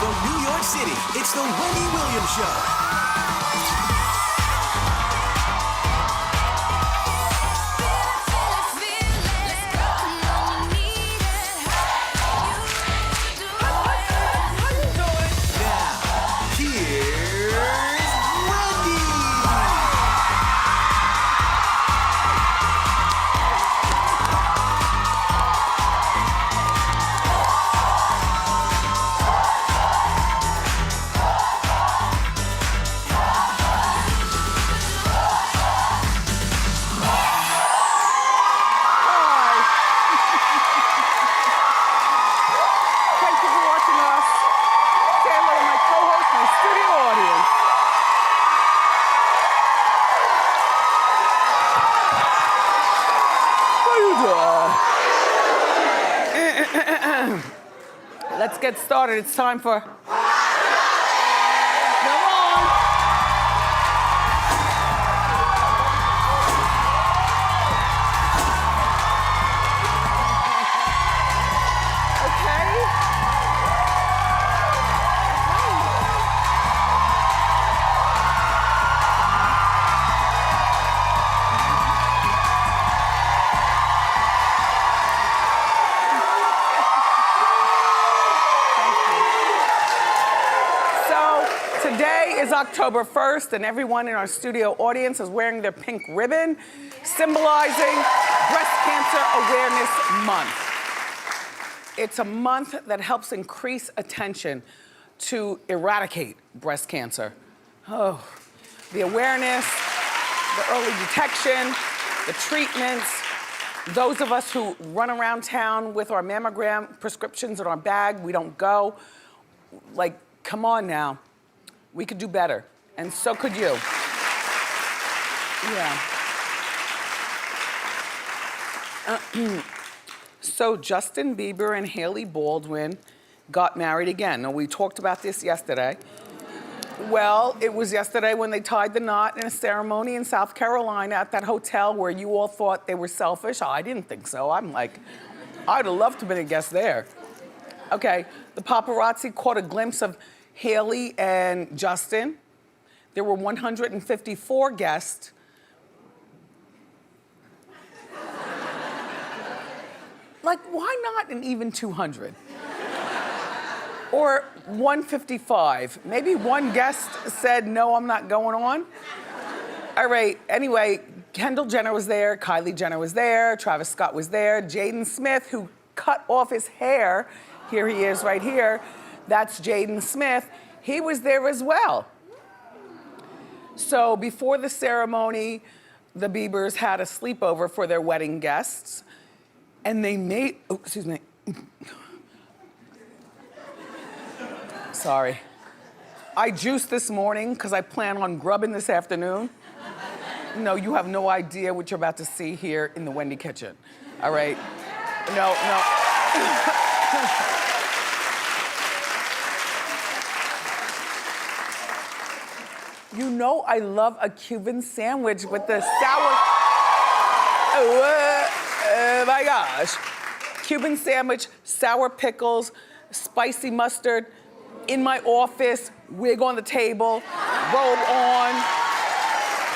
From New York City, it's the Wendy Williams Show. Let's get started. It's time for... Come on. Okay. Today is October 1st, and everyone in our studio audience is wearing their pink ribbon, symbolizing Breast Cancer Awareness Month. It's a month that helps increase attention to eradicate breast cancer. Oh, the awareness, the early detection, the treatments. Those of us who run around town with our mammogram prescriptions in our bag, we don't go. Like, come on now. We could do better, and so could you. Yeah. So Justin Bieber and Hailey Baldwin got married again. Now, we talked about this yesterday. Well, it was yesterday when they tied the knot in a ceremony in South Carolina at that hotel where you all thought they were selfish. I didn't think so. I'm like, I'd have loved to have been a guest there. Okay, the paparazzi caught a glimpse of Hailey and Justin. There were 154 guests. Like, why not an even 200? Or 155. Maybe one guest said, no, I'm not going on. All right, anyway, Kendall Jenner was there, Kylie Jenner was there, Travis Scott was there, Jaden Smith, who cut off his hair, here he is right here, that's Jaden Smith. He was there as well. So before the ceremony, the Biebers had a sleepover for their wedding guests, and they made, oh, excuse me. Sorry. I juiced this morning because I plan on grubbing this afternoon. No, you have no idea what you're about to see here in the Wendy kitchen. All right? No. You know I love a Cuban sandwich with the sour... Oh my gosh. Cuban sandwich, sour pickles, spicy mustard, in my office, wig on the table, robe on,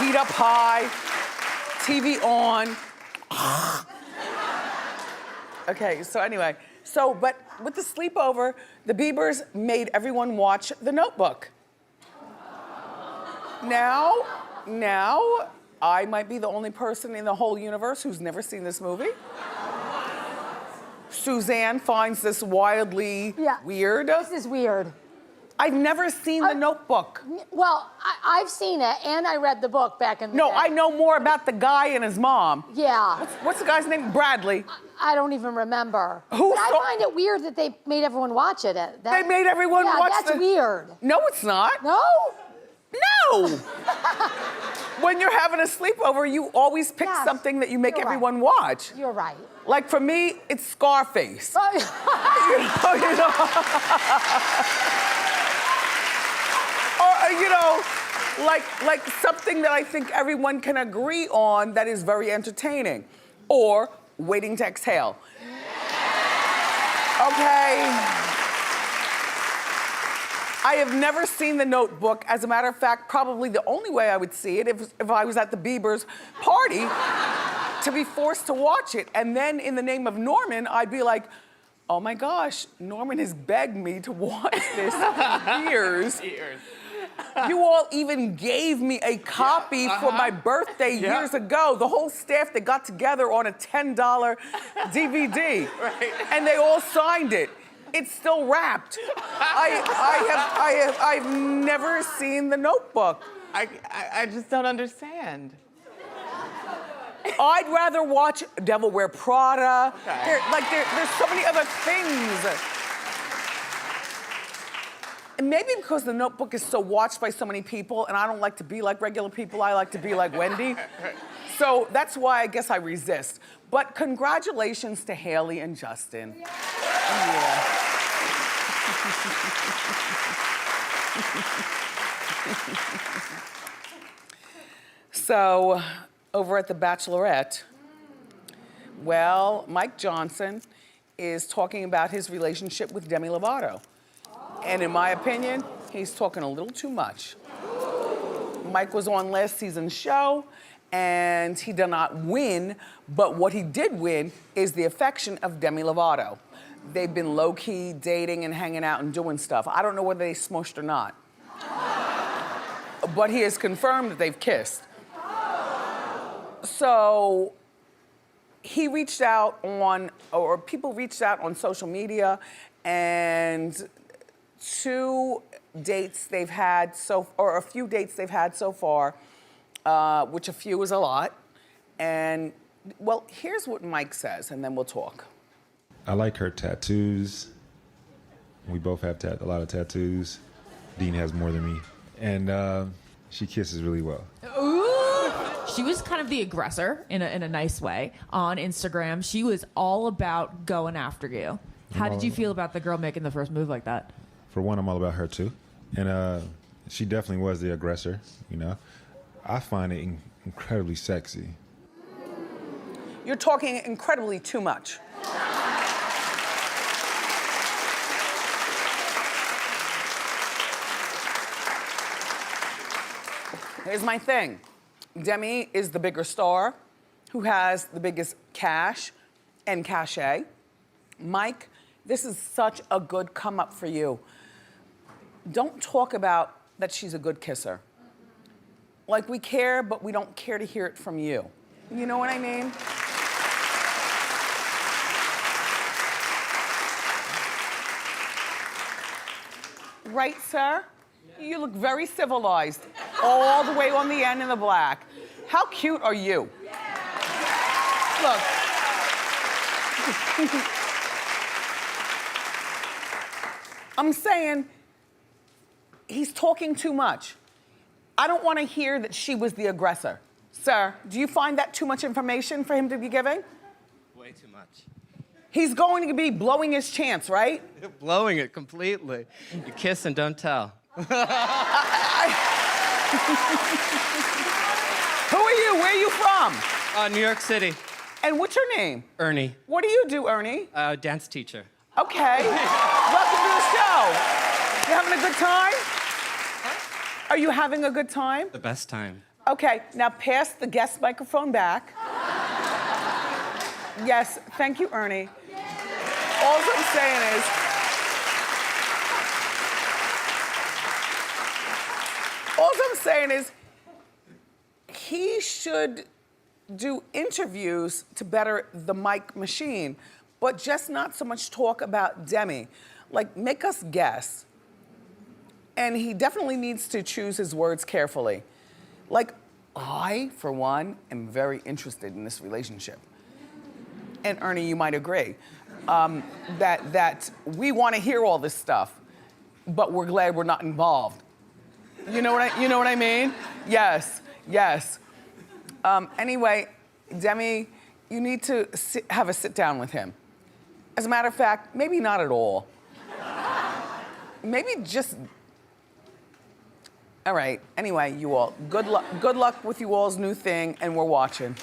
heat up high, TV on. Okay, so anyway. But with the sleepover, the Biebers made everyone watch The Notebook. Now, I might be the only person in the whole universe who's never seen this movie. Suzanne finds this wildly weird. This is weird. I've never seen The Notebook. Well, I've seen it, and I read the book back in the day. No, I know more about the guy and his mom. Yeah. What's the guy's name? Bradley. I don't even remember. But I find it weird that they made everyone watch it. They made everyone watch that's weird. No, it's not. No? No! When you're having a sleepover, you always pick something that you make everyone watch. You're right. Like for me, it's Scarface. Oh. you know. Or, you know, like something that I think everyone can agree on that is very entertaining. Or Waiting to Exhale. Okay. I have never seen The Notebook. As a matter of fact, probably the only way I would see it if I was at the Bieber's party to be forced to watch it. And then in the name of Norman, I'd be like, oh my gosh, Norman has begged me to watch this for years. You all even gave me a copy for my birthday years ago. The whole staff, they got together on a $10 DVD. Right. And they all signed it. It's still wrapped. I've never seen The Notebook. I just don't understand. I'd rather watch Devil Wear Prada. Okay. There's so many other things. And maybe because The Notebook is so watched by so many people, and I don't like to be like regular people, I like to be like Wendy. So that's why I guess I resist. But congratulations to Haley and Justin. Yeah. So, over at The Bachelorette, well, Mike Johnson is talking about his relationship with Demi Lovato. And in my opinion, he's talking a little too much. Mike was on last season's show, and he did not win, but what he did win is the affection of Demi Lovato. They've been low-key dating and hanging out and doing stuff. I don't know whether they smushed or not. But he has confirmed that they've kissed. So he reached out on, or people reached out on social media, and a few dates they've had so far, which a few is a lot. And, well, here's what Mike says, and then we'll talk. I like her tattoos. We both have a lot of tattoos. Dean has more than me. And she kisses really well. Ooh. She was kind of the aggressor in a nice way on Instagram. She was all about going after you. How did you feel about the girl making the first move like that? For one, I'm all about her too. And she definitely was the aggressor, you know. I find it incredibly sexy. You're talking incredibly too much. Here's my thing. Demi is the bigger star who has the biggest cash and cachet. Mike, this is such a good come up for you. Don't talk about that she's a good kisser. Like, we care, but we don't care to hear it from you. You know what I mean? Right, sir? You look very civilized, all the way on the end in the black. How cute are you? Look. I'm saying he's talking too much. I don't want to hear that she was the aggressor. Sir, do you find that too much information for him to be giving? Way too much. He's going to be blowing his chance, right? Blowing it completely. You kiss and don't tell. Who are you? Where are you from? New York City. And what's your name? Ernie. What do you do, Ernie? Dance teacher. Okay. Welcome to the show. You having a good time? Are you having a good time? The best time. Okay, now pass the guest microphone back. Yes, thank you, Ernie. All I'm saying is, he should do interviews to better the mic machine, but just not so much talk about Demi. Like, make us guess. And he definitely needs to choose his words carefully. Like, I, for one, am very interested in this relationship. And Ernie, you might agree, that we want to hear all this stuff, but we're glad we're not involved. You know what I mean? Yes, yes. Anyway, Demi, you need to have a sit down with him. As a matter of fact, maybe not at all. Maybe just. All right. Anyway, you all, good luck with you all's new thing, and we're watching.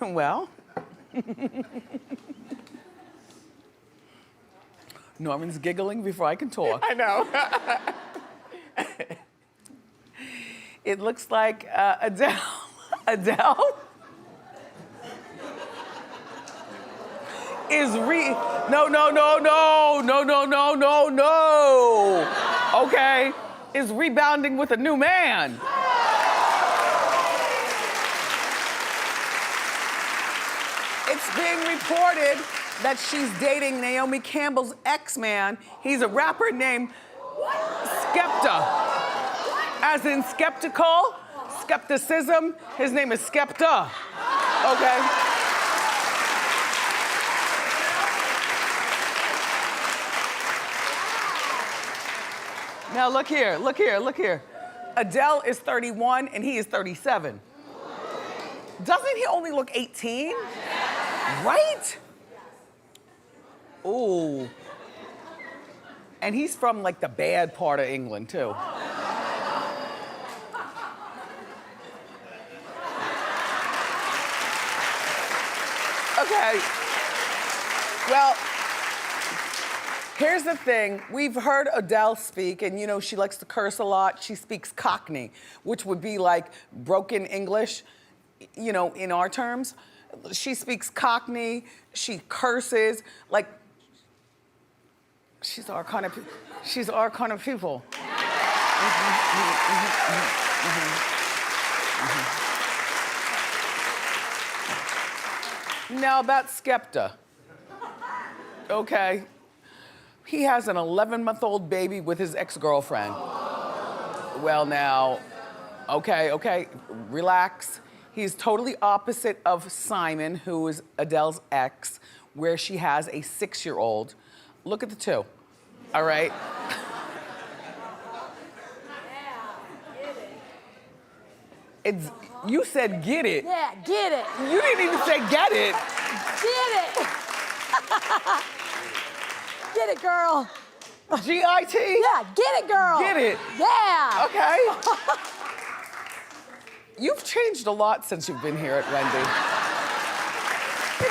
Well. Norman's giggling before I can talk. I know. It looks like Adele. Adele is no. Okay, is rebounding with a new man. It's being reported that she's dating Naomi Campbell's ex-man. He's a rapper named Skepta. As in skeptical, skepticism. His name is Skepta. Okay? Now look here. Adele is 31 and he is 37. Doesn't he only look 18? Right? Ooh. And he's from like the bad part of England too. Okay. Well, here's the thing. We've heard Adele speak, and you know, she likes to curse a lot. She speaks Cockney, which would be like broken English, you know, in our terms. She speaks Cockney, she curses, like, she's our kind of people. Now about Skepta. Okay. He has an 11-month-old baby with his ex-girlfriend. Well now, okay, relax. He's totally opposite of Simon, who is Adele's ex, where she has a 6-year-old. Look at the two, all right? You said get it. Yeah, get it. You didn't even say get it. Get it. Get it, girl. G-I-T? Yeah, get it, girl. Get it. Yeah. Okay. You've changed a lot since you've been here at Wendy. You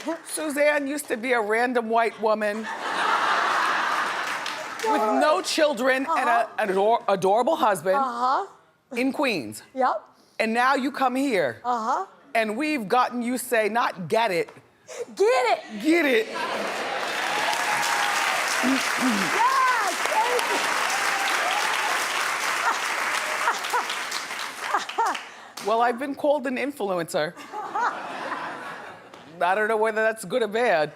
know. Suzanne used to be a random white woman with no children and an adorable husband in Queens. Yep. And now you come here. And we've gotten you say, not get it. Get it. Get it. Yes, thank you. Well, I've been called an influencer. I don't know whether that's good or bad.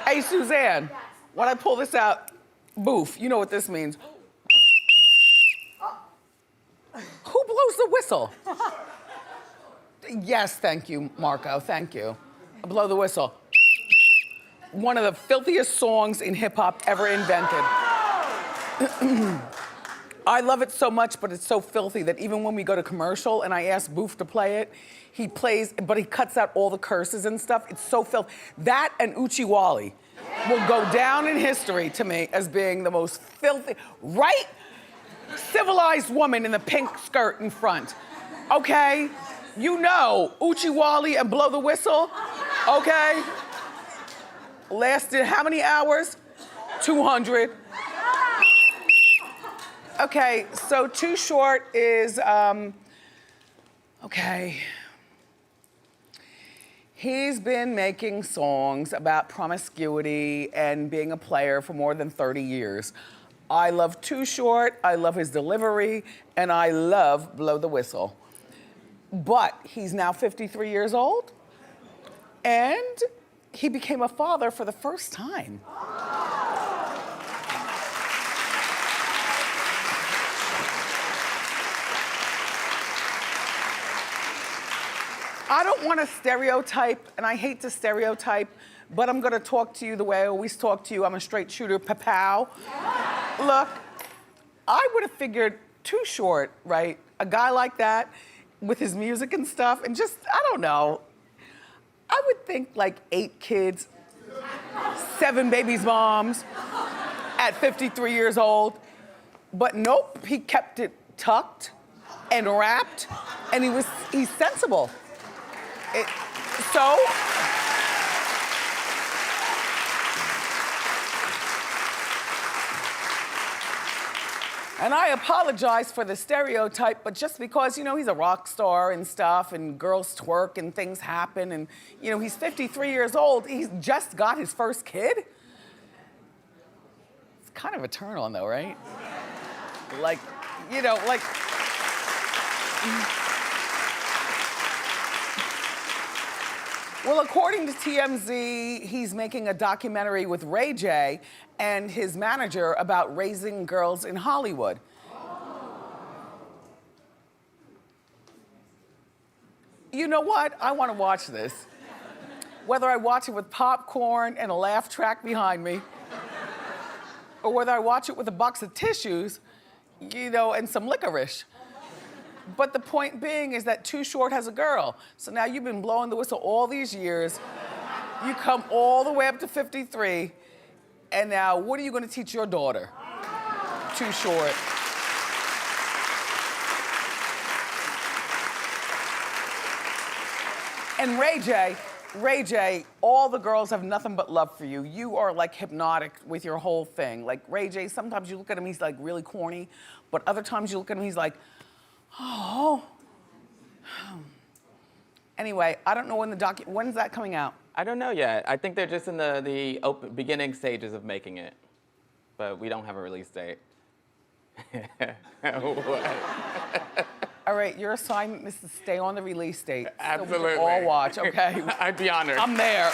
Hey, Suzanne, when I pull this out, boof, you know what this means. Who blows the whistle? Yes, thank you, Marco, thank you. Blow the whistle. One of the filthiest songs in hip hop ever invented. I love it so much, but it's so filthy that even when we go to commercial and I ask Boof to play it, he plays, but he cuts out all the curses and stuff. It's so filthy. That and Uchi Wally will go down in history to me as being the most filthy, right? Civilized woman in the pink skirt in front. Okay? You know, Uchi Wally and Blow the Whistle, okay? Lasted how many hours? 200. Okay, so Too Short is, okay. He's been making songs about promiscuity and being a player for more than 30 years. I love Too Short, I love his delivery, and I love Blow the Whistle. But he's now 53 years old, and he became a father for the first time. I don't want to stereotype, and I hate to stereotype, but I'm gonna talk to you the way I always talk to you. I'm a straight shooter, pa-pow. Look, I would have figured Too Short, right? A guy like that with his music and stuff, and just, I don't know. I would think like 8 kids, 7 babies' moms at 53 years old. But nope, he kept it tucked and wrapped, and he's sensible. So, and I apologize for the stereotype, but just because, you know, he's a rock star and stuff, and girls twerk and things happen, and, you know, he's 53 years old, he's just got his first kid. It's kind of a turn on though, right? Like, you know, like. Well, according to TMZ, he's making a documentary with Ray J and his manager about raising girls in Hollywood. You know what? I want to watch this. Whether I watch it with popcorn and a laugh track behind me, or whether I watch it with a box of tissues, you know, and some licorice. But the point being is that Too Short has a girl. So now you've been blowing the whistle all these years. You come all the way up to 53. And now what are you going to teach your daughter? Too Short. And Ray J, all the girls have nothing but love for you. You are like hypnotic with your whole thing. Like Ray J, sometimes you look at him, he's like really corny. But other times you look at him, he's like, oh. Anyway, I don't know when when's that coming out? I don't know yet. I think they're just in the beginning stages of making it. But we don't have a release date. What? All right, your assignment is to stay on the release date. Absolutely. So we can all watch, okay? I'd be honored. I'm there.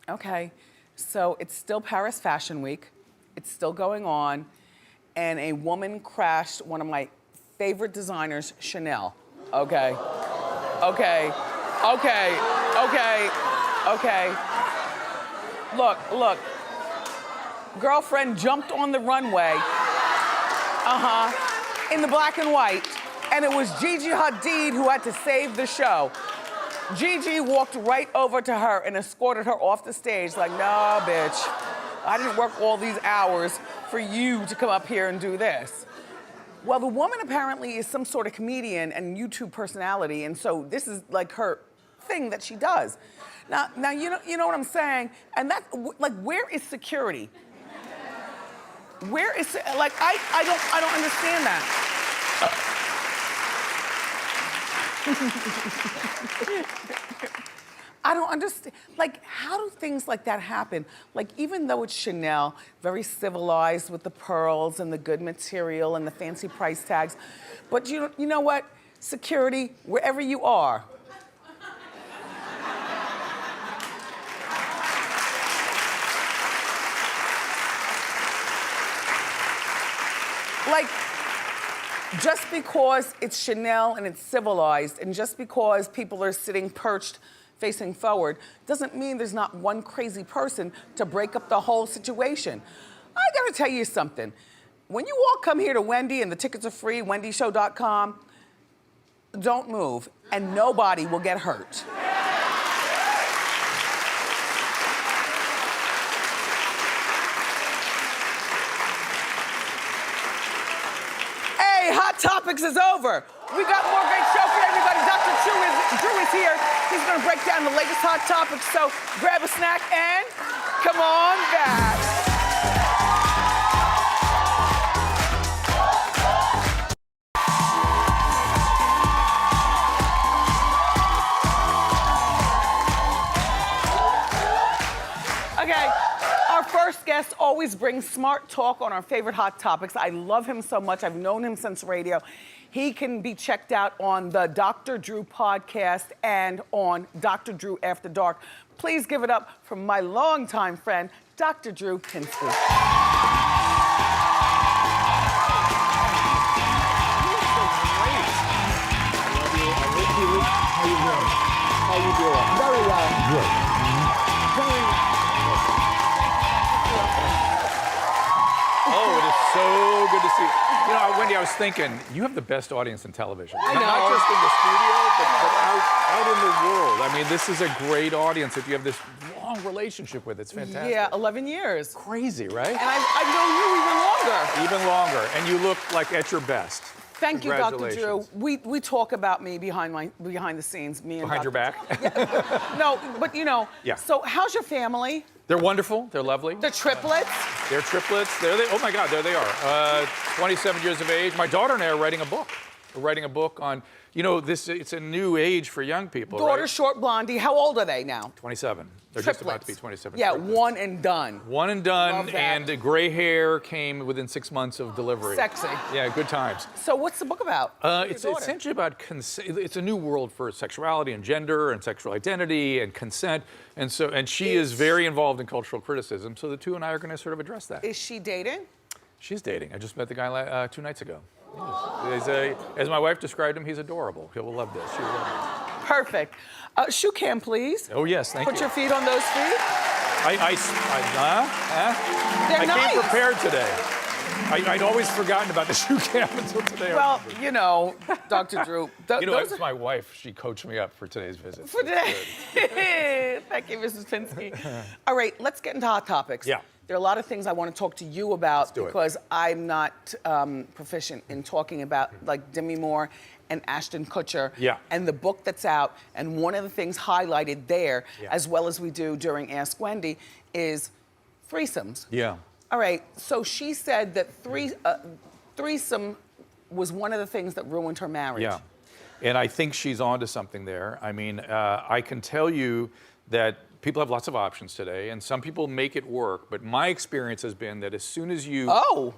Okay, so it's still Paris Fashion Week. It's still going on. And a woman crashed one of my favorite designers, Chanel. Okay. Look. Girlfriend jumped on the runway. In the black and white. And it was Gigi Hadid who had to save the show. Gigi walked right over to her and escorted her off the stage like, nah, bitch. I didn't work all these hours for you to come up here and do this. Well, the woman apparently is some sort of comedian and YouTube personality, and so this is like her thing that she does. Now you know what I'm saying? And that's, like, where is security? Where is, like, I don't understand that. I don't understand, like, how do things like that happen? Like, even though it's Chanel, very civilized with the pearls and the good material and the fancy price tags, but you know what? Security, wherever you are. Like, just because it's Chanel and it's civilized, and just because people are sitting perched facing forward, doesn't mean there's not one crazy person to break up the whole situation. I gotta tell you something. When you all come here to Wendy and the tickets are free, wendyshow.com, don't move and nobody will get hurt. Hey, Hot Topics is over. We got more great show for everybody. Dr. Drew is here. He's gonna break down the latest Hot Topics, so grab a snack and come on back. Okay, our first guest always brings smart talk on our favorite Hot Topics. I love him so much. I've known him since radio. He can be checked out on the Dr. Drew podcast and on Dr. Drew After Dark. Please give it up for my longtime friend, Dr. Drew Pinter. How you doing? Very well. Good. Very well. Oh, it is so good good to see you. You know, Wendy, I was thinking, you have the best audience in television. I know. Not just in the studio, but out in the world. I mean, this is a great audience that you have this long relationship with. It's fantastic. Yeah, 11 years. Crazy, right? And I've known you even longer. Even longer. And you look like at your best. Thank you, Dr. Drew. Congratulations. We talk about me behind the scenes, me and Behind your back? No, but you know. Yeah. So how's your family? They're wonderful. They're lovely. The triplets? They're triplets. Oh my God, there they are. 27 years of age. My daughter and I are writing a book. We're writing a book on, you know, it's a new age for young people, Daughter, right? short blondie. How old are they now? 27. They're Triplets. just about to be 27. Yeah, triplets. one and done. One and done, Love that. and gray hair came within 6 months of delivery. Sexy. Yeah, good times. So what's the book about? It's essentially about consent. It's a new world for sexuality and gender and sexual identity and consent. And she is very involved in cultural criticism. So the two and I are going to sort of address that. Is she dating? She's dating. I just met the guy 2 nights ago. As my wife described him, he's adorable. He'll love this. She'll love this. Perfect. Shoe cam, please. Oh yes, thank you. Put your feet on those feet. They're I nice. came prepared today. I'd always forgotten about the shoe cam until today. Well, you know, Dr. Drew. You know, it's my wife. She coached me up for today's visit. For today. Thank you, Mrs. Pinsky. All right, let's get into hot topics. Yeah. There are a lot of things I want to talk to you about do it. because I'm not proficient in talking about like Demi Moore and Ashton Kutcher and the book that's out. And one of the things highlighted there, as well as we do during Ask Wendy, is threesomes. Yeah. All right, so she said that threesome was one of the things that ruined her marriage. Yeah. And I think she's onto something there. I mean, I can tell you that people have lots of options today, and some people make it work. But my experience has been that as soon as you... Oh!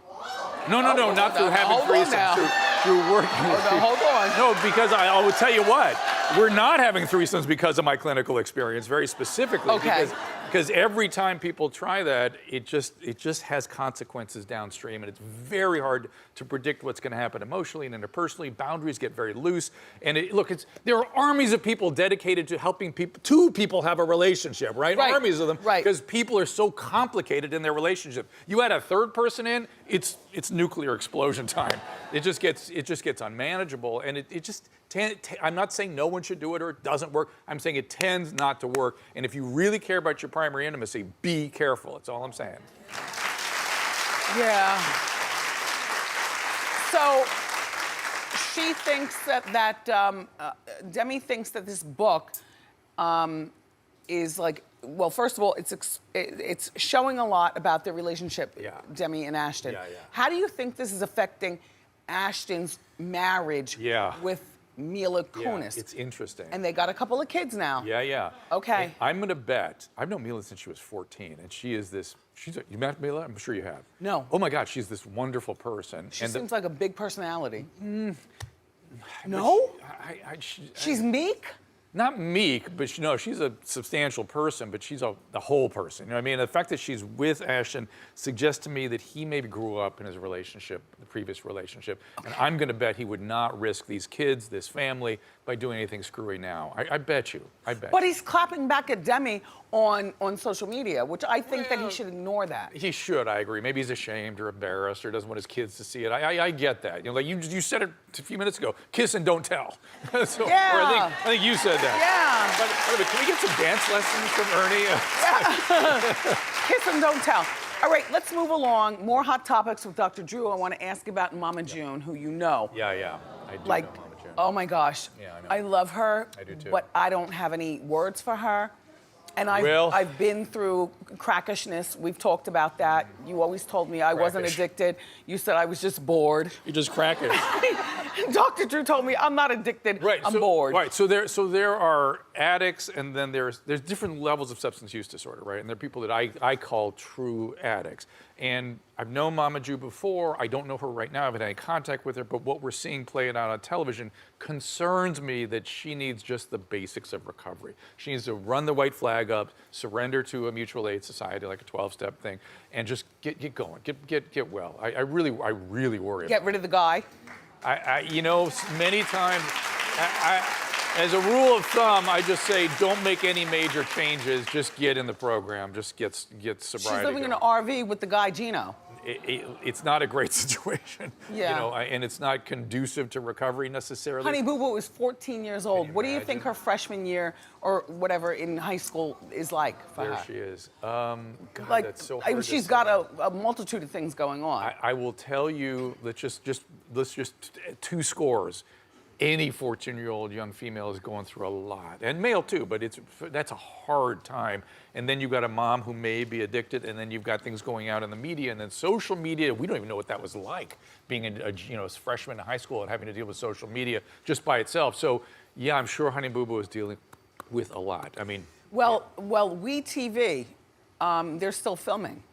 No, not through having threesomes, through working with people. Hold on. No, because I will tell you what, we're not having threesomes because of my clinical experience, very specifically. Okay. Because every time people try that, it just has consequences downstream, and it's very hard to predict what's going to happen emotionally and interpersonally. Boundaries get very loose, and there are armies of people dedicated to helping two people have a relationship, right? Armies of them, because people are so complicated in their relationship. You add a third person in, it's nuclear explosion time. It just gets unmanageable, and I'm not saying no one should do it or it doesn't work. I'm saying it tends not to work. And if you really care about your primary intimacy, be careful. That's all I'm saying. Yeah. So she thinks that Demi thinks that this book is like, well, first of all, it's showing a lot about their relationship, Demi and Ashton. Yeah. How do you think this is affecting Ashton's marriage with Mila Kunis? Yeah, it's interesting. And they got a couple of kids now. Yeah. Okay. And I'm going to bet, I've known Mila since she was 14, and she is this, you met Mila? I'm sure you have. No. Oh my God, she's this wonderful person. She seems like a big personality. No? She's meek? Not meek, but she's a substantial person, but she's the whole person. You know what I mean? The fact that she's with Ashton suggests to me that he maybe grew up in his relationship, the previous relationship, and I'm going to bet he would not risk these kids, this family, by doing anything screwy now. I bet you. But he's clapping back at Demi on social media, which I think that he should ignore that. He should, I agree. Maybe he's ashamed or embarrassed or doesn't want his kids to see it. I get that. You know, like you said it a few minutes ago, kiss and don't tell. Or I think you said that. Yeah. But can we get some dance lessons from Ernie? Kiss and don't tell. All right, let's move along. More hot topics with Dr. Drew. I want to ask about Mama June, who you know. Yeah. I do know Mama June. Oh my gosh. Yeah, I know. I love her. I do too. But I don't have any words for her. And I've been through crackishness. We've talked about that. You always told me I wasn't addicted. You said I was just bored. You're just crackish. Dr. Drew told me I'm not addicted. I'm bored. Right. So there are addicts, and then there's different levels of substance use disorder, right? And there are people that I call true addicts. And I've known Mama Ju before. I don't know her right now. I haven't had any contact with her. But what we're seeing playing out on television concerns me that she needs just the basics of recovery. She needs to run the white flag up, surrender to a mutual aid society, like a 12-step thing, and just get going, get well. I really worry. Get rid of the guy. Many times, as a rule of thumb, I just say don't make any major changes. Just get in the program. Just get sobriety. She's living in an RV with the guy Gino. it's not a great situation. Yeah. You know, and it's not conducive to recovery necessarily. Honey Boo Boo was 14 years old. you What do you imagine? think her freshman year or whatever in high school is like for There her? she is. God, Like, that's so I mean, hard to she's say. got a multitude of things going on. I will tell you, let's just two scores. Any 14-year-old young female is going through a lot, and male too, but that's a hard time. And then you've got a mom who may be addicted, and then you've got things going out in the media, and then social media. We don't even know what that was like, being a freshman in high school and having to deal with social media just by itself. So yeah, I'm sure Honey Boo Boo is dealing with a lot. I mean, Well, WeTV, they're still filming.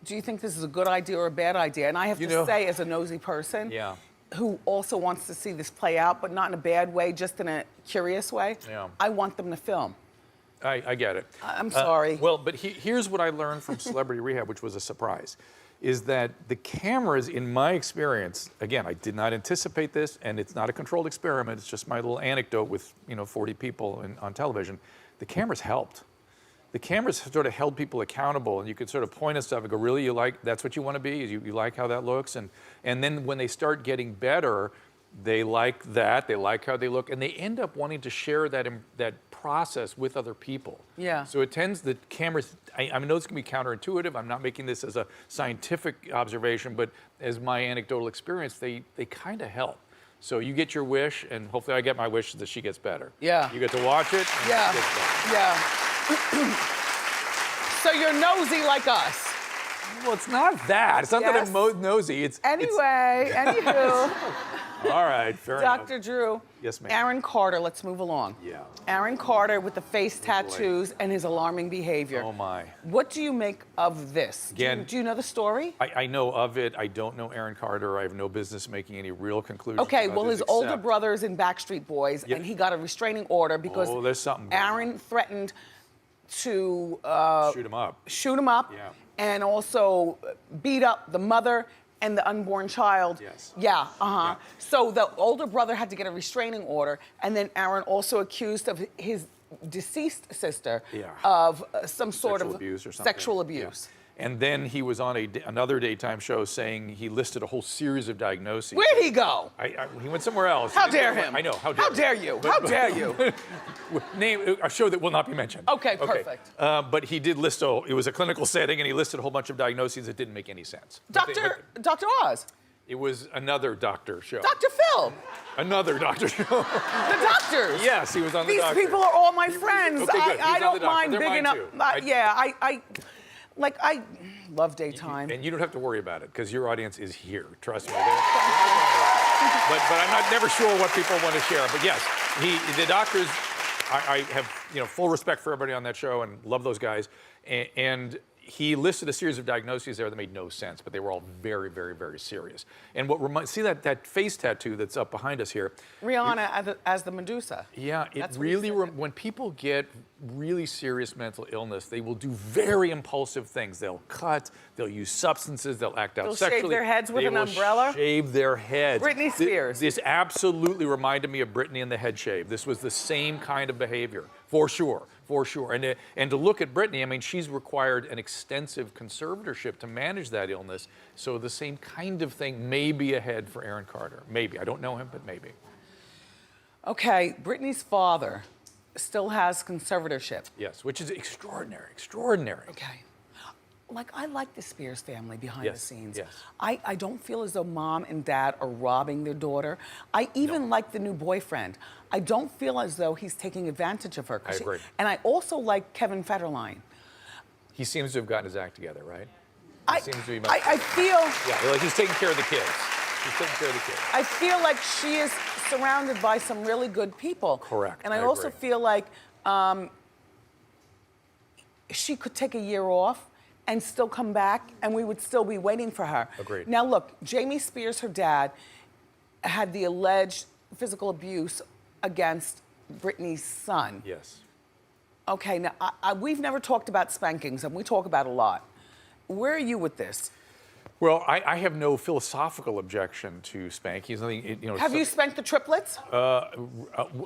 Do you think this is a good idea or a bad idea? And I have to say, as a nosy person, yeah. who also wants to see this play out, but not in a bad way, just in a curious way, Yeah. I want them to film. I get it. I'm sorry. Well, but here's what I learned from Celebrity Rehab, which was a surprise, is that the cameras, in my experience, again, I did not anticipate this, and it's not a controlled experiment. It's just my little anecdote with 40 people on television. The cameras helped. The cameras sort of held people accountable, and you could sort of point at stuff and go, really, that's what you want to be? You like how that looks? And then when they start getting better, they like that, they like how they look, and they end up wanting to share that process with other people. Yeah. So the cameras, I know it's going to be counterintuitive. I'm not making this as a scientific observation, but as my anecdotal experience, they kind of help. So you get your wish, and hopefully I get my wish that she gets better. Yeah. You get to watch it, and Yeah. she gets better. Yeah. So you're nosy like us. Well, it's not that. It's not Yes. that I'm nosy. Anyway, anywho. All right, fair enough. Dr. Drew. Yes, ma'am. Aaron Carter, let's move along. Yeah. Aaron Carter with the face tattoos and his alarming behavior. Oh, my. What do you make of this? Again- Do you know the story? I know of it. I don't know Aaron Carter. I have no business making any real conclusions. Okay, about well, this his older except- brother's in Backstreet Boys, Yep. and he got a restraining order because Oh, there's something going Aaron threatened to Shoot him up. shoot him up Yeah. and also beat up the mother and the unborn child. Yes. Yeah, Yeah. So the older brother had to get a restraining order, and then Aaron also accused of his deceased sister Yeah. of some sort Sexual of abuse or something. sexual abuse. Yeah. And then he was on another daytime show saying he listed a whole series of diagnoses. Where'd he go? He went somewhere else. How He didn't dare go- him? I know. How How dare dare you? How dare you? Name a show that will not be mentioned. Okay, perfect. But he did list it was a clinical setting, and he listed a whole bunch of diagnoses that didn't make any sense. Dr. Oz. It was another doctor show. Dr. Phil. Another doctor show. The doctors. Yes, he was on the These doctor. people are all my friends. Okay, good. He's I on the don't doctor. mind They're bigging mine up. too. I love daytime. And you don't have to worry about it because your audience is here. Trust me. But I'm never sure what people want to share. But yes, the doctors. I have full respect for everybody on that show and love those guys. And he listed a series of diagnoses there that made no sense, but they were all very, very, very serious. And see that face tattoo that's up behind us here. Rihanna as the Medusa. Yeah, it That's what he really, said. when people get really serious mental illness, they will do very impulsive things. They'll cut, they'll use substances, they'll act out They'll shave sexually. their heads with They an will umbrella? Shave their heads. Britney Spears. This absolutely reminded me of Britney and the head shave. This was the same kind of behavior, for sure. For sure. And to look at Britney, I mean, she's required an extensive conservatorship to manage that illness. So the same kind of thing may be ahead for Aaron Carter. Maybe. I don't know him, but maybe. Okay, Britney's father still has conservatorship. Yes, which is extraordinary. Extraordinary. Okay. I like the Spears family behind the Yes, scenes. yes. I don't feel as though mom and dad are robbing their daughter. I even like the new boyfriend. I don't feel as though he's taking advantage of her. I agree. And I also like Kevin Federline. He seems to have gotten his act together, right? I seems to be I feel Yeah, like he's taking care of the kids. He's taking care of the kids. I feel like she is surrounded by some really good people. Correct. And I I also agree. feel like she could take a year off and still come back, and we would still be waiting for her. Agreed. Now, look, Jamie Spears, her dad, had the alleged physical abuse against Britney's son. Yes. Okay, now, we've never talked about spankings, and we talk about a lot. Where are you with this? Well, I have no philosophical objection to spanking. Have you spanked the triplets?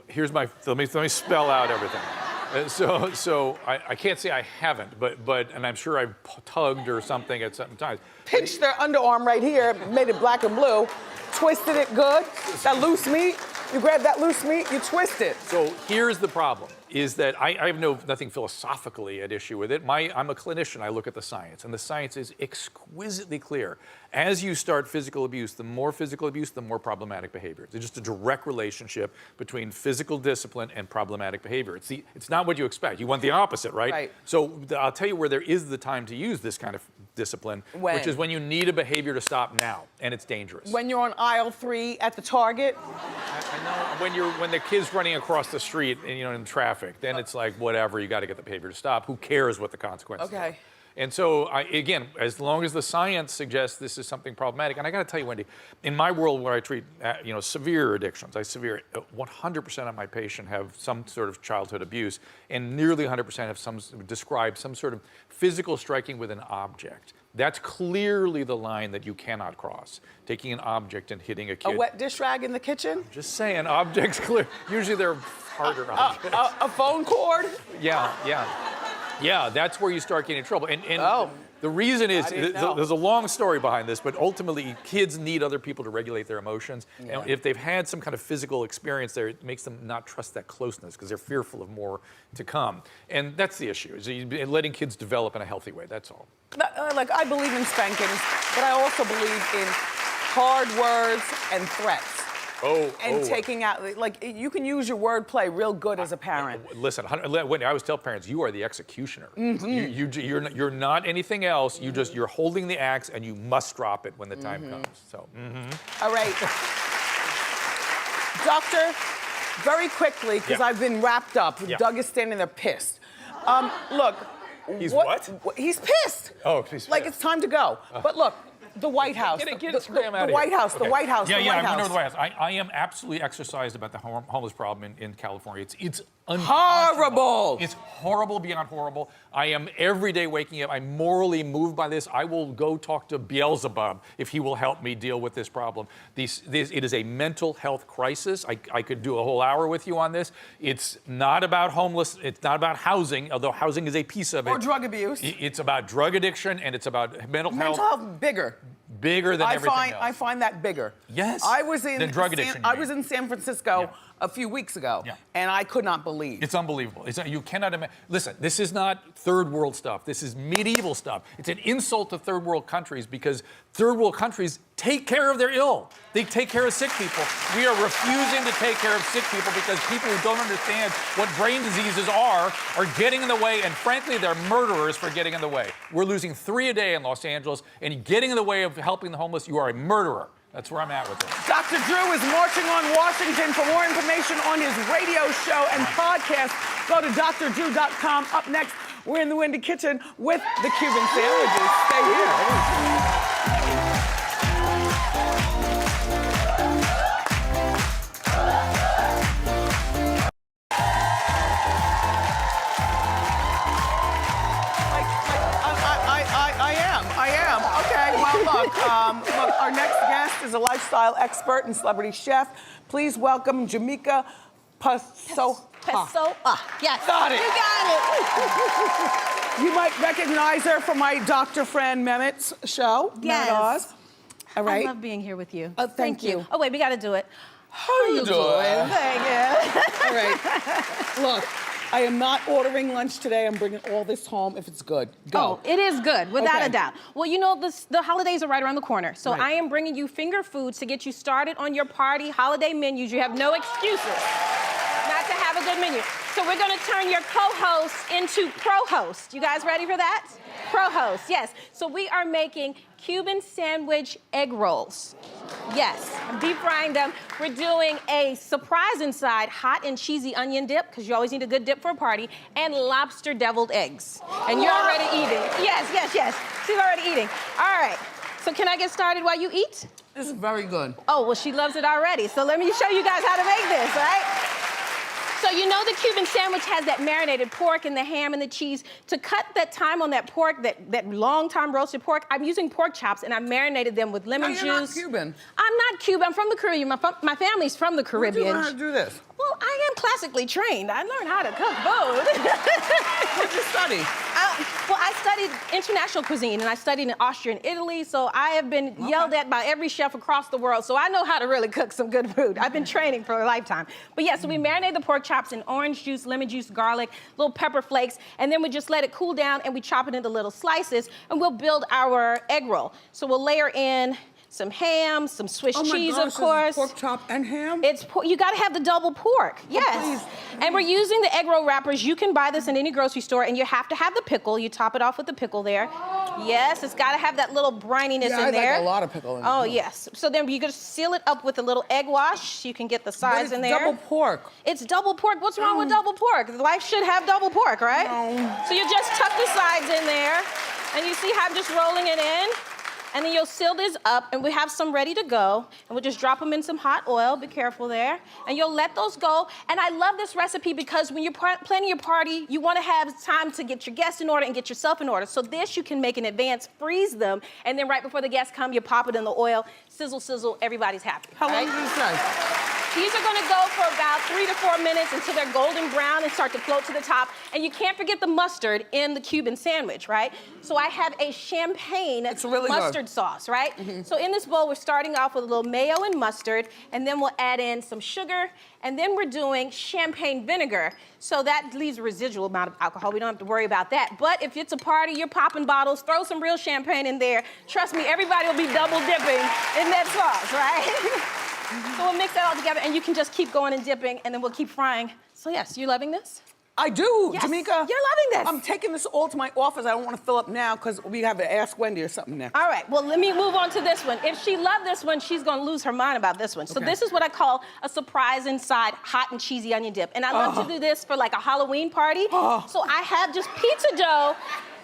Here's let me spell out everything. So I can't say I haven't, but and I'm sure I've tugged or something at some times. Pinched their underarm right here, made it black and blue, twisted it good. That loose meat, you grab that loose meat, you twist it. So here's the problem, is that I have nothing philosophically at issue with it. I'm a clinician, I look at the science, and the science is exquisitely clear. As you start physical abuse, the more problematic behavior. There's just a direct relationship between physical discipline and problematic behavior. It's not what you expect. You want the opposite, right? Right. So I'll tell you where there is the time to use this kind of discipline, which is when you need a behavior to stop now, and it's dangerous. When you're on aisle 3 at the Target. I know when the kid's running across the street and in traffic, then it's like whatever, you got to get the behavior to stop. Who cares what the consequences are? Okay. And so, again, as long as the science suggests this is something problematic, and I got to tell you, Wendy, in my world where I treat, severe addictions, 100% of my patients have some sort of childhood abuse, and nearly 100% have described some sort of physical striking with an object. That's clearly the line that you cannot cross. Taking an object and hitting a kid. A wet dish rag in the kitchen? Just saying, objects clear. Usually they're harder objects. A phone cord? Yeah, that's where you start getting in trouble. And the reason is, there's a long story behind this, but ultimately kids need other people to regulate their emotions. Yeah. And if they've had some kind of physical experience there, it makes them not trust that closeness because they're fearful of more to come. And that's the issue, is letting kids develop in a healthy way, that's all. I believe in spankings, but I also believe in hard words and threats. Taking out, you can use your wordplay real good as a parent. Listen, Wendy, I always tell parents, you are the executioner. Mm-hmm. You're not anything else. You're holding the axe, and you must drop it when the time comes. So. Mm-hmm. All right, doctor, very quickly, because I've been wrapped up. Doug is standing there pissed. Look. He's what? He's pissed. Oh, he's pissed. It's time to go. But look. The White House. Get Scram out of here. White House. The White House. Yeah, I'm going to the White House. I am absolutely exercised about the homeless problem in California. It's horrible. It's horrible beyond horrible. I am every day waking up. I'm morally moved by this. I will go talk to Beelzebub if he will help me deal with this problem. It is a mental health crisis. I could do a whole hour with you on this. It's not about homeless. It's not about housing, although housing is a piece of it. Or drug abuse. It's about drug addiction, and it's about mental health. Mental health, bigger. Bigger than everything else. I find that bigger. Yes. Than drug addiction. I was in San Francisco a few weeks ago, and I could not believe. It's unbelievable. You cannot imagine. Listen, this is not third world stuff. This is medieval stuff. It's an insult to third world countries because third world countries take care of their ill. They take care of sick people. We are refusing to take care of sick people because people who don't understand what brain diseases are getting in the way, and frankly, they're murderers for getting in the way. We're losing 3 a day in Los Angeles, and getting in the way of helping the homeless, you are a murderer. That's where I'm at with it. Dr. Drew is marching on Washington. For more information on his radio show and podcast, go to drdrew.com. Up next, we're in the Wendy kitchen with the Cuban sandwiches. Stay here. I am. Okay, well, look, our next guest is a lifestyle expert and celebrity chef. Please welcome Jamika Pessoa. Yes. Got it. You got it. You might recognize her from my Dr. Fran Mehmet's show. Yes. Mehmet Oz. All right. I love being here with you. Oh, thank you. Oh, wait, we got to do it. How you doing? Thank you. All right. Look. I am not ordering lunch today. I'm bringing all this home if it's good. Go. Oh, it is good, without a doubt. Well, the holidays are right around the corner. So I am bringing you finger foods to get you started on your party holiday menus. You have no excuses not to have a good menu. So we're going to turn your co-host into pro-host. You guys ready for that? Pro-host, yes. So we are making Cuban sandwich egg rolls. Yes, I'm deep frying them. We're doing a surprise inside hot and cheesy onion dip, because you always need a good dip for a party, and lobster deviled eggs. And you're already eating. Yes. She's already eating. All right, so can I get started while you eat? This is very good. Oh, well, she loves it already. So let me show you guys how to make this, right? So you know the Cuban sandwich has that marinated pork and the ham and the cheese. To cut that time on that pork, that long time roasted pork, I'm using pork chops and I marinated them with lemon juice. You're not Cuban. I'm not Cuban. I'm from the Caribbean. My family's from the Caribbean. Where'd you learn how to do this? Well, I am classically trained. I learned how to cook food. What'd you study? Well, I studied international cuisine and I studied in Austria and Italy, so I have been yelled at by every chef across the world, so I know how to really cook some good food. I've been training for a lifetime. But yeah, so we marinate the pork chops in orange juice, lemon juice, garlic, little pepper flakes, and then we just let it cool down and we chop it into little slices and we'll build our egg roll. So we'll layer in some ham, some Swiss cheese, of course. Pork chop and ham? You gotta have the double pork, yes. And we're using the egg roll wrappers. You can buy this in any grocery store and you have to have the pickle. You top it off with the pickle there. Yes, it's gotta have that little brininess in there. I like a lot of pickle in it. Oh, yes. So then you're gonna seal it up with a little egg wash. You can get the sides in there. Double pork. It's double pork. What's wrong with double pork? Life should have double pork, right? No. So you just tuck the sides in there and you see how I'm just rolling it in? And then you'll seal this up, and we have some ready to go. And we'll just drop them in some hot oil. Be careful there. And you'll let those go. And I love this recipe because when you're planning your party, you want to have time to get your guests in order and get yourself in order. So this you can make in advance, freeze them, and then right before the guests come, you pop it in the oil, sizzle, sizzle, everybody's happy. How long does this take? These are gonna go for about 3 to 4 minutes until they're golden brown and start to float to the top. And you can't forget the mustard in the Cuban sandwich, right? So I have a champagne mustard sauce, right? So in this bowl, we're starting off with a little mayo and mustard, and then we'll add in some sugar, and then we're doing champagne vinegar. So that leaves a residual amount of alcohol. We don't have to worry about that. But if it's a party, you're popping bottles, throw some real champagne in there. Trust me, everybody will be double dipping in that sauce, right? So we'll mix that all together, and you can just keep going and dipping, and then we'll keep frying. So yes, you loving this? I do, Yes, Jamika. you're loving this. I'm taking this all to my office. I don't want to fill up now because we have to ask Wendy or something next. All right, well, let me move on to this one. If she loved this one, she's gonna lose her mind about this one. So this is what I call a surprise inside hot and cheesy onion dip. And I love to do this for like a Halloween party. So I have just pizza dough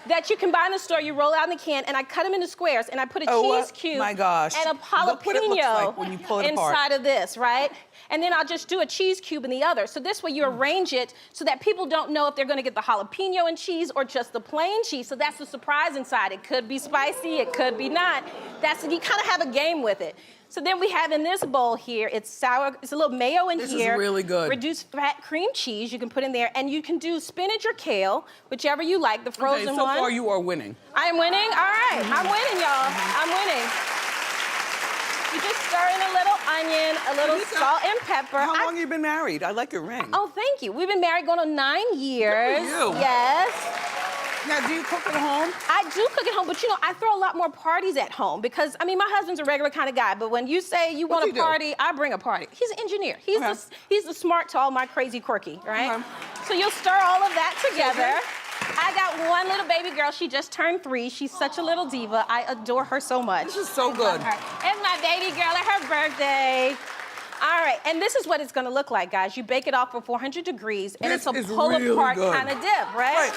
that you can buy in the store. You roll out in the can, and I cut them into squares, and I put a cheese cube my gosh. and a Look what it looks jalapeno like when you pull it apart. inside of this, right? And then I'll just do a cheese cube in the other. So this way you arrange it so that people don't know if they're gonna get the jalapeno and cheese or just the plain cheese. So that's the surprise inside. It could be spicy, it could be not. You kind of have a game with it. So then we have in this bowl here, it's sour, it's a little mayo in here. This is really good. Reduced fat cream cheese you can put in there, and you can do spinach or kale, whichever you like, the frozen one. So far you are winning. I'm winning? All right, I'm winning, y'all. I'm winning. You just stir in a little onion, a little salt and pepper. How long have you been married? I like your ring. Oh, thank you. We've been married going on 9 years. Good for you. Yes. Now, do you cook at home? I do cook at home, but you know, I throw a lot more parties at home because, I mean, my husband's a regular kind of guy, but when you say you want a party, I bring a party. He's an engineer. He's the smart to all my crazy quirky, right? So you'll stir all of that together. I got one little baby girl. She just turned 3. She's such a little diva. I adore her so much. This is so good. It's my baby girl at her birthday. All right, and this is what it's gonna look like, guys. You bake it off for 400 degrees, and it's a pull-apart kind of dip, right?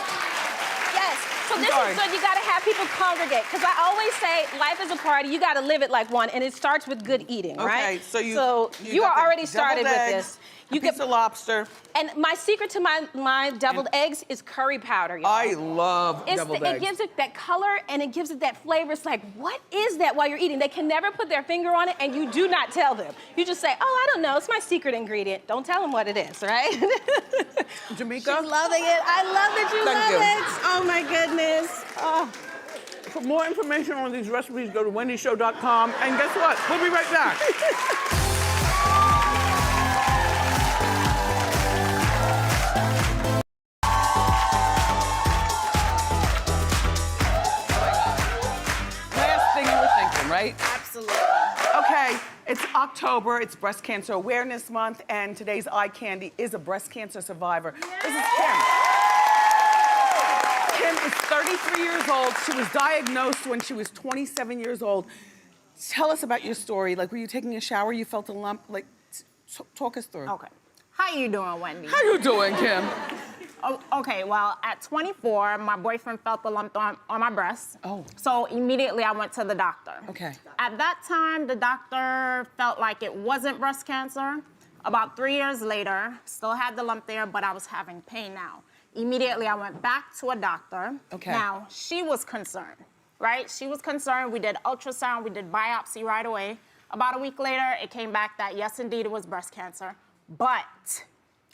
Yes, so this is good. You gotta have people congregate, because I always say life is a party. You gotta live it like one, and it starts with good eating, right? Okay, so you are already started with this. You get the lobster. And my secret to my deviled eggs is curry powder, y'all. I love deviled eggs. It gives it that color and it gives it that flavor. It's like, what is that while you're eating? They can never put their finger on it, and you do not tell them. You just say, oh, I don't know. It's my secret ingredient. Don't tell them what it is, right? Jamika? She's loving it. I love that you love it. Oh, my goodness. Oh. For more information on these recipes, go to wendyshow.com. And guess what? We'll be right back. Right? Absolutely. Okay, it's October, it's Breast Cancer Awareness Month, and today's eye candy is a breast cancer survivor. This is Kim. Kim is 33 years old. She was diagnosed when she was 27 years old. Tell us about your story. Like, were you taking a shower, you felt a lump? Like, talk us through. Okay. How you doing, Wendy? How you doing, Kim? Oh, okay, well, at 24, my boyfriend felt the lump on my breast. Oh. So immediately I went to the doctor. Okay. At that time, the doctor felt like it wasn't breast cancer. About 3 years later, still had the lump there, but I was having pain now. Immediately, I went back to a doctor. Okay. Now, she was concerned, right? She was concerned. We did ultrasound, we did biopsy right away. About a week later, it came back that, yes, indeed, it was breast cancer. But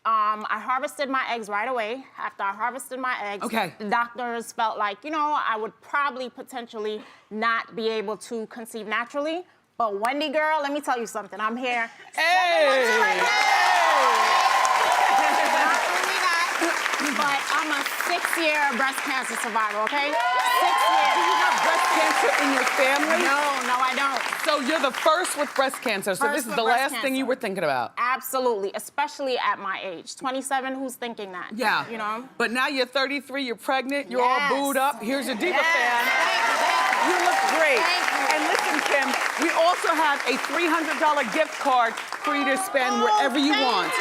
I harvested my eggs right away. After I harvested my eggs, the doctors felt like, you know, I would probably potentially not be able to conceive naturally. But Wendy, girl, let me tell you something. I'm here. But I'm a 6-year breast cancer survivor, okay? 6 years. Do you have breast cancer in your family? No, I don't. So you're the first with breast cancer. So this is the last thing you were thinking about. Absolutely, especially at my age. 27, who's thinking that? Yeah. You know? But now you're 33, you're pregnant, you're all booed up. Here's your diva fan. You look great. And listen, Kim, we also have a $300 gift card for you to spend wherever you want.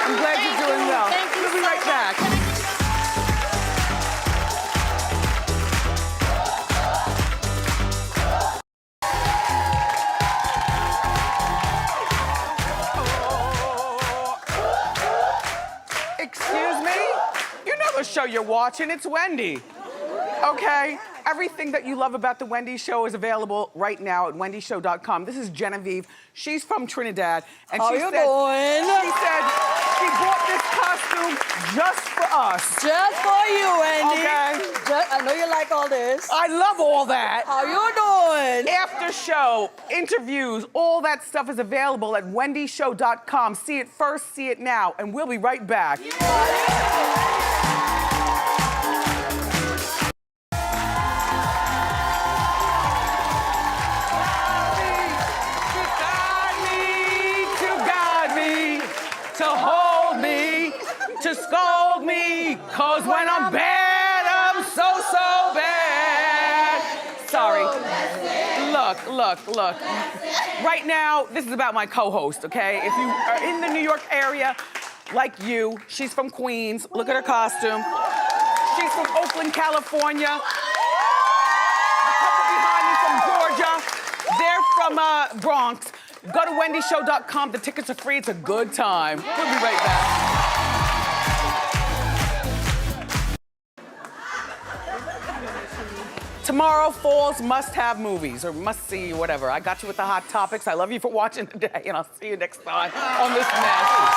I'm glad you're doing well. We'll be right back. Excuse me? You know the show you're watching. It's Wendy. Okay? Everything that you love about the Wendy Show is available right now at wendyshow.com. This is Genevieve. She's from Trinidad. And How you doing? She said she bought this costume just for us. Just for you, Wendy. Okay? I know you like all this. I love all that. How you doing? After show, interviews, all that stuff is available at wendyshow.com. See it first, see it now, and we'll be right back. To hold me, to scold me, cause when I'm bad, I'm so bad. Sorry. Look. Right now, this is about my co-host, okay? If you are in the New York area, like you, she's from Queens, look at her costume. She's from Oakland, California. A couple behind me from Georgia. They're from Bronx. Go to wendyshow.com. The tickets are free. It's a good time. We'll be right back. Tomorrow, fall's must-have movies, or must-see, whatever. I got you with the hot topics. I love you for watching today, and I'll see you next time on this mess.